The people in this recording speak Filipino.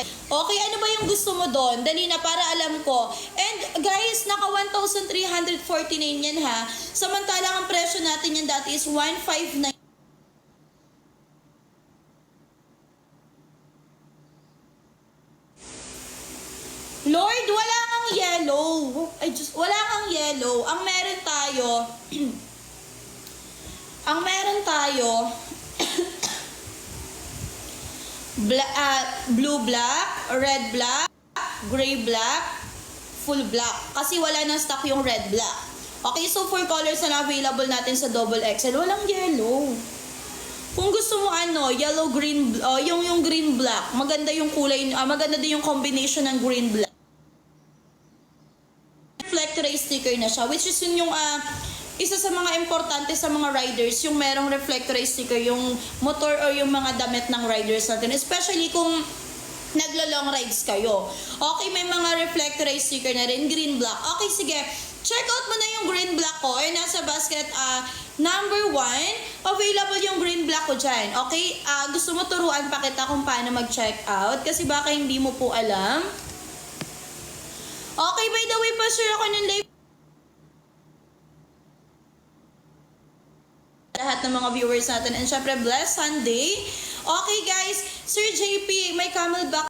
Okay, ano ba yung gusto mo doon? Dali na para alam ko. And guys, naka 1,349 yan ha. Samantalang ang presyo natin yan dati is 159. Lord, wala kang yellow. Ay, just, wala kang yellow. Ang meron tayo, blue black, red black, gray black, full black. Kasi wala nang stock yung red black. Okay, so 4 colors na available natin sa double XL. Walang yellow. Kung gusto mo yellow, green, yung green black, maganda yung kulay, maganda din yung combination ng green black. Reflectorized sticker na siya, which is yung isa sa mga importante sa mga riders, yung merong reflectorized sticker, yung motor or yung mga damit ng riders natin, especially kung naglo-long rides kayo. Okay, may mga reflectorized sticker na rin, green black. Okay, sige, check out mo na yung green black ko. Ay, nasa basket number 1, available yung green black ko dyan. Okay, gusto mo turuan pa kita kung paano mag-check out? Kasi baka hindi mo po alam. Okay, by the way, pa-share ako ng live lahat ng mga viewers natin. And syempre, blessed Sunday. Okay guys, Sir JP, may camelback